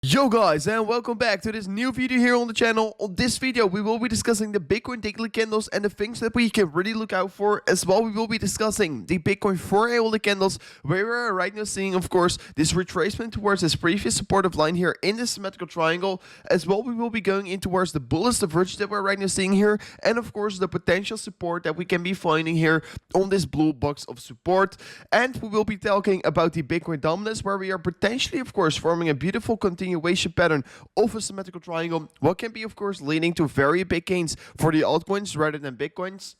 Yo guys, and welcome back to this new video here on the channel. On this video we will be discussing the Bitcoin daily candles and the things that we can really look out for. As well, we will be discussing the Bitcoin 4-hourly candles, where we are right now seeing, of course, this retracement towards this previous supportive line here in the symmetrical triangle. As well, we will be going in towards the bullish divergence that we're right now seeing here, and of course the potential support that we can be finding here on this blue box of support. And we will be talking about the Bitcoin dominance, where we are potentially, of course, forming a beautiful continuation pattern of a symmetrical triangle, what can be, of course, leading to very big gains for the altcoins rather than Bitcoins.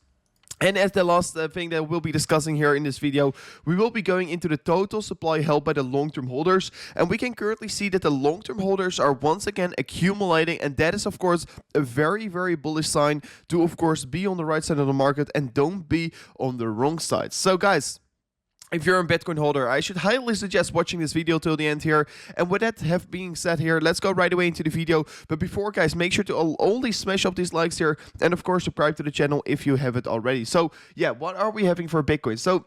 And as the last thing that we'll be discussing here in this video, we will be going into the total supply held by the long-term holders. And we can currently see that the long-term holders are once again accumulating. And that is, of course, a very, very bullish sign to, of course, be on the right side of the market and don't be on the wrong side. So, guys, if you're a Bitcoin holder, I should highly suggest watching this video till the end here. And with that have being said here, let's go right away into the video. But before, guys, make sure to only smash up these likes here. And of course, subscribe to the channel if you haven't already. So yeah, what are we having for Bitcoin? So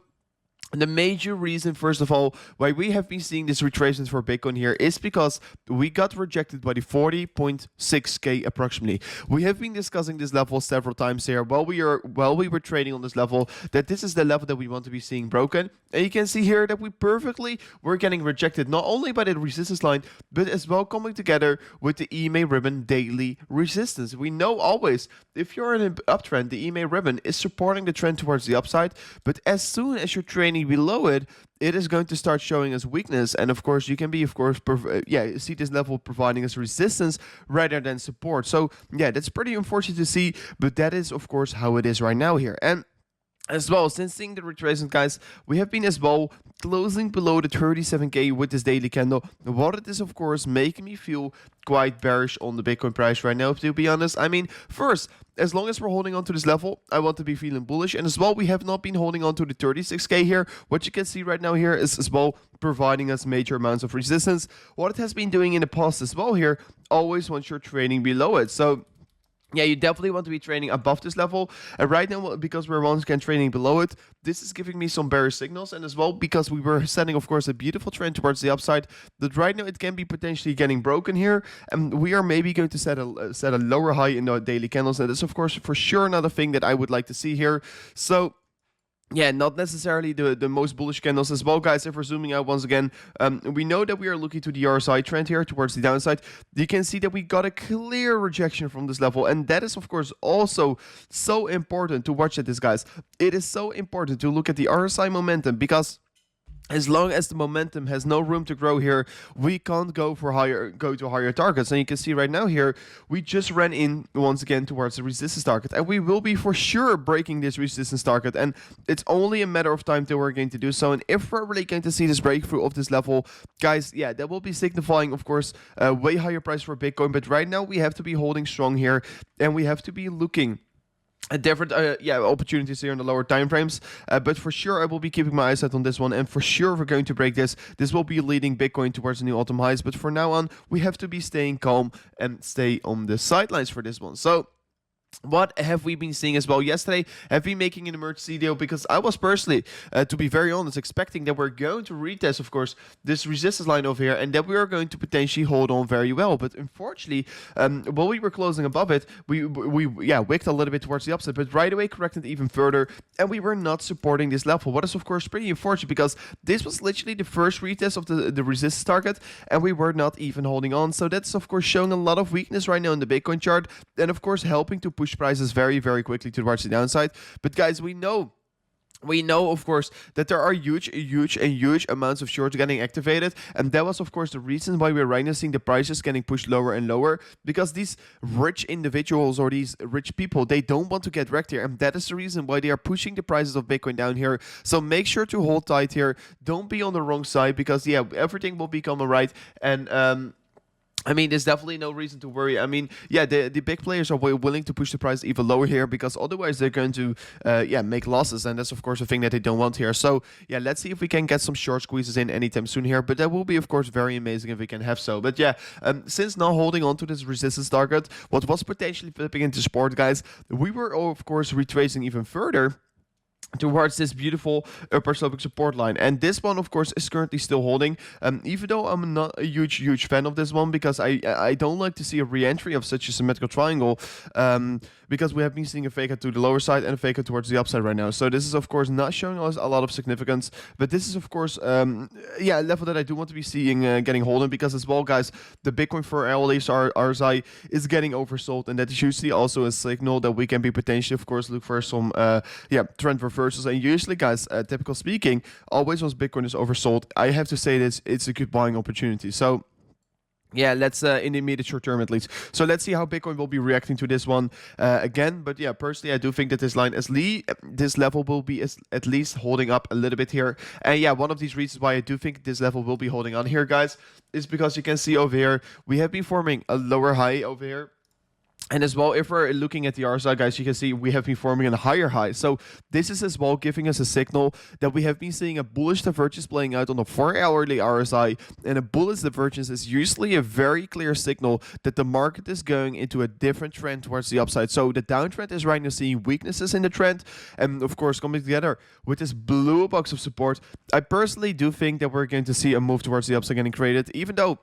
the major reason, first of all, why we have been seeing this retracement for Bitcoin here is because we got rejected by the 40.6k approximately. We have been discussing this level several times here while we were trading on this level, that this is the level that we want to be seeing broken. And you can see here that we perfectly were getting rejected not only by the resistance line, but as well coming together with the EMA ribbon daily resistance. We know always, if you're in an uptrend, the EMA ribbon is supporting the trend towards the upside, but as soon as you're trading below it, it is going to start showing us weakness. And of course, you can be, of course, see this level providing us resistance rather than support. So yeah, that's pretty unfortunate to see, but that is, of course, how it is right now here. And as well, since seeing the retracement, guys, we have been as well closing below the 37k with this daily candle. What it is, of course, making me feel quite bearish on the Bitcoin price right now, to be honest. I mean, first, as long as we're holding on to this level, I want to be feeling bullish. And as well, we have not been holding on to the 36k here. What you can see right now here is as well providing us major amounts of resistance. What it has been doing in the past as well here, always once you're trading below it. So yeah, you definitely want to be trading above this level. And right now, because we're once again trading below it, this is giving me some bearish signals. And as well, because we were setting, of course, a beautiful trend towards the upside, that right now it can be potentially getting broken here. And we are maybe going to set a lower high in the daily candles. And that's, of course, for sure another thing that I would like to see here. So yeah, not necessarily the most bullish candles as well, guys. If we're zooming out once again, we know that we are looking to the RSI trend here towards the downside. You can see that we got a clear rejection from this level, and that is, of course, also so important to watch at this, guys. It is so important to look at the RSI momentum, because as long as the momentum has no room to grow here, we can't go to higher targets. And you can see right now here, we just ran in once again towards the resistance target, and we will be for sure breaking this resistance target. And it's only a matter of time till we're going to do so. And if we're really going to see this breakthrough of this level, guys, yeah, that will be signifying, of course, a way higher price for Bitcoin. But right now, we have to be holding strong here, and we have to be looking at different opportunities here in the lower time frames, but for sure I will be keeping my eyes set on this one, and for sure we're going to break this. This will be leading Bitcoin towards the new all-time highs, but for now on we have to be staying calm and stay on the sidelines for this one. So what have we been seeing as well? Yesterday, have been making an emergency deal because I was personally, to be very honest, expecting that we're going to retest, of course, this resistance line over here, and that we are going to potentially hold on very well. But unfortunately, while we were closing above it, we wicked a little bit towards the upside, but right away corrected even further, and we were not supporting this level. What is, of course, pretty unfortunate, because this was literally the first retest of the resistance target, and we were not even holding on. So that's, of course, showing a lot of weakness right now in the Bitcoin chart, and of course helping to push prices very, very quickly towards the downside. But guys, we know, of course, that there are huge amounts of shorts getting activated, and that was, of course, the reason why we're right now seeing the prices getting pushed lower and lower, because these rich individuals or these rich people, they don't want to get wrecked here, and that is the reason why they are pushing the prices of Bitcoin down here. So make sure to hold tight here. Don't be on the wrong side, because yeah, everything will become alright. And I mean, there's definitely no reason to worry. I mean, yeah, the big players are willing to push the price even lower here, because otherwise they're going to, make losses. And that's, of course, a thing that they don't want here. So, yeah, let's see if we can get some short squeezes in anytime soon here. But that will be, of course, very amazing if we can have so. But yeah, since now holding on to this resistance target, what was potentially flipping into support, guys, we were, of course, retracing even further. towards this beautiful upper sloping support line. And this one, of course, is currently still holding, even though I'm not a huge fan of this one, because I don't like to see a re-entry of such a symmetrical triangle, because we have been seeing a fake out to the lower side and a fake out towards the upside right now. So this is, of course, not showing us a lot of significance, but this is, of course, yeah, a level that I do want to be seeing getting holden, because as well, guys, the Bitcoin for hourly RSI is getting oversold, and that is usually also a signal that we can be potentially, of course, look for some yeah, trend reversals. And usually, guys, typical speaking, always once Bitcoin is oversold, I have to say this, it's a good buying opportunity. So yeah, let's in the immediate short term at least. So let's see how Bitcoin will be reacting to this one again. But yeah, personally, I do think that this line, this level will be at least holding up a little bit here. And yeah, one of these reasons why I do think this level will be holding on here, guys, is because you can see over here, we have been forming a lower high over here. And as well, if we're looking at the RSI, guys, you can see we have been forming a higher high. So this is as well giving us a signal that we have been seeing a bullish divergence playing out on the 4-hourly RSI. And a bullish divergence is usually a very clear signal that the market is going into a different trend towards the upside. So the downtrend is right now seeing weaknesses in the trend. And of course, coming together with this blue box of support, I personally do think that we're going to see a move towards the upside getting created, even though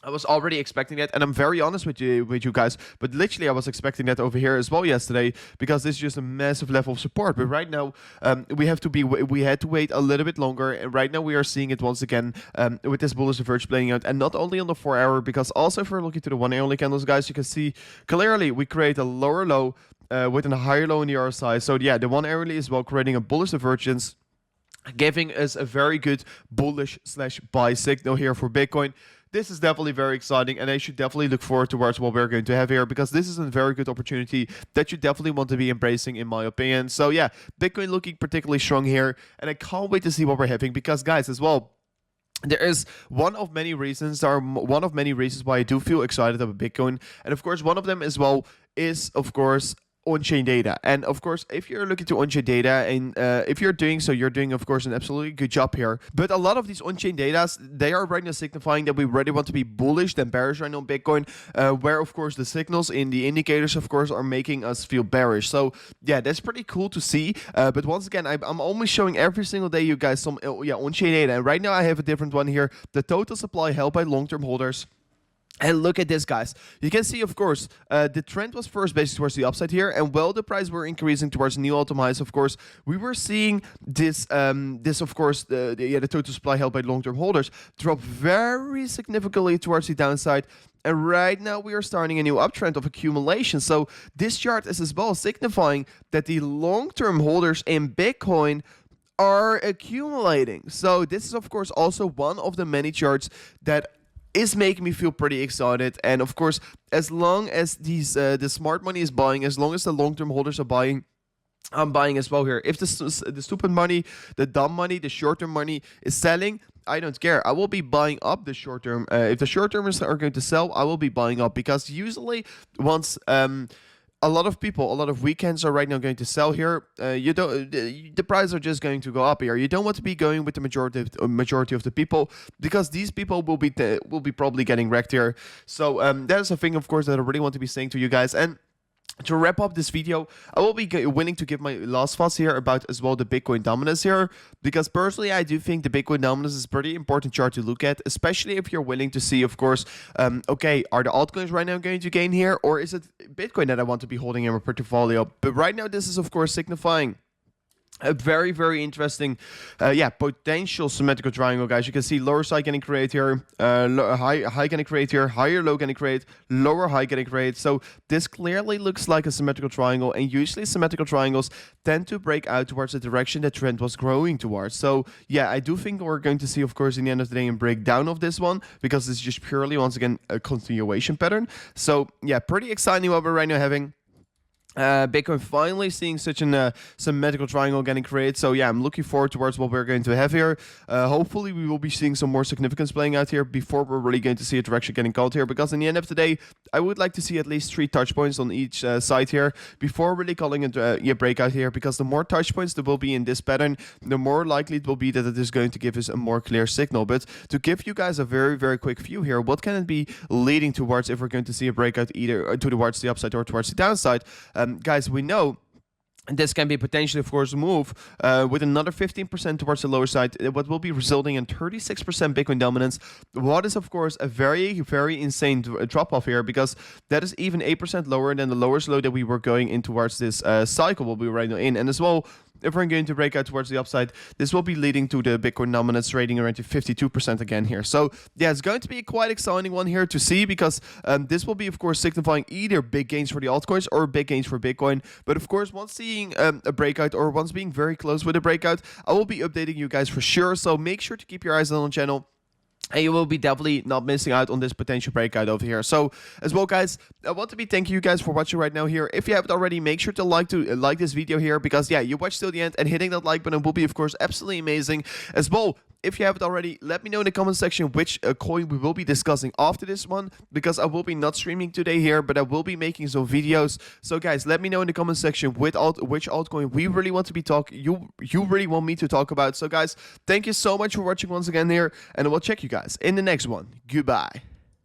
I was already expecting that, and I'm very honest with you guys, but literally I was expecting that over here as well yesterday, because this is just a massive level of support. But right now, we had to wait a little bit longer, and right now we are seeing it once again with this bullish diverge playing out, and not only on the 4-hour, because also if we're looking to the 1-hourly candles, guys, you can see clearly we create a lower low with a higher low in the RSI. So yeah, the 1-hourly is well creating a bullish divergence, giving us a very good bullish / buy signal here for Bitcoin. This is definitely very exciting, and I should definitely look forward towards what we're going to have here, because this is a very good opportunity that you definitely want to be embracing, in my opinion. So yeah, Bitcoin looking particularly strong here, and I can't wait to see what we're having, because guys, as well, there is one of many reasons why I do feel excited about Bitcoin, and of course one of them as well is, of course, on-chain data. And of course, if you're looking to on-chain data, and if you're doing so, you're doing, of course, an absolutely good job here. But a lot of these on-chain data, they are right now signifying that we really want to be bullish than bearish right now on Bitcoin, where of course the signals in the indicators, of course, are making us feel bearish. So yeah, that's pretty cool to see. But once again, I'm almost showing every single day you guys some on-chain data. And right now I have a different one here: the total supply held by long-term holders. And look at this, guys. You can see, of course, the trend was first basically towards the upside here, and while the price were increasing towards new all-time highs, of course, we were seeing this, of course, the total supply held by long-term holders drop very significantly towards the downside. And right now we are starting a new uptrend of accumulation. So this chart is as well signifying that the long-term holders in Bitcoin are accumulating. So this is, of course, also one of the many charts that is making me feel pretty excited. And of course, as long as the smart money is buying, as long as the long-term holders are buying, I'm buying as well here. If the stupid money, the dumb money, the short-term money is selling, I don't care. I will be buying up the short-term. If the short-termers are going to sell, I will be buying up, because usually once a lot of weekends are right now going to sell here. The prices are just going to go up here. You don't want to be going with the majority of the people, because these people will be probably getting wrecked here. So that is a thing, of course, that I really want to be saying to you guys. And to wrap up this video, I will be willing to give my last thoughts here about as well the Bitcoin dominance here, because personally I do think the Bitcoin dominance is a pretty important chart to look at, especially if you're willing to see, of course, okay, are the altcoins right now going to gain here, or is it Bitcoin that I want to be holding in my portfolio? But right now this is, of course, signifying a very, very interesting, potential symmetrical triangle, guys. You can see lower side getting created here, high getting created here, higher low getting created, lower high getting created. So this clearly looks like a symmetrical triangle, and usually symmetrical triangles tend to break out towards the direction the trend was growing towards. So yeah, I do think we're going to see, of course, in the end of the day, a breakdown of this one, because it's just purely, once again, a continuation pattern. So yeah, pretty exciting what we're right now having. Bitcoin finally seeing such a symmetrical triangle getting created. So yeah, I'm looking forward towards what we're going to have here. Hopefully we will be seeing some more significance playing out here before we're really going to see a direction getting called here, because in the end of the day, I would like to see at least 3 touch points on each side here before really calling it a breakout here, because the more touch points there will be in this pattern, the more likely it will be that it is going to give us a more clear signal. But to give you guys a very, very quick view here, what can it be leading towards if we're going to see a breakout either towards the upside or towards the downside? Guys, we know And this can be potentially, of course, a move with another 15% towards the lower side, what will be resulting in 36% Bitcoin dominance. What is, of course, a very, very insane drop off here, because that is even 8% lower than the lowest low that we were going in towards this cycle what we were right now in. And as well, if we're going to break out towards the upside, this will be leading to the Bitcoin dominance rating around to 52% again here. So yeah, it's going to be a quite exciting one here to see, because this will be, of course, signifying either big gains for the altcoins or big gains for Bitcoin. But of course, once seeing a breakout, or once being very close with a breakout, I will be updating you guys for sure. So make sure to keep your eyes on the channel, and you will be definitely not missing out on this potential breakout over here. So as well, guys, I want to be thanking you guys for watching right now here. If you haven't already, make sure to like this video here, because yeah, you watched till the end, and hitting that like button will be, of course, absolutely amazing. As well, if you haven't already, let me know in the comment section which coin we will be discussing after this one, because I will be not streaming today here, but I will be making some videos. So guys, let me know in the comment section which altcoin we really want to be you really want me to talk about. So guys, thank you so much for watching once again here, and I will check you guys in the next one. Goodbye.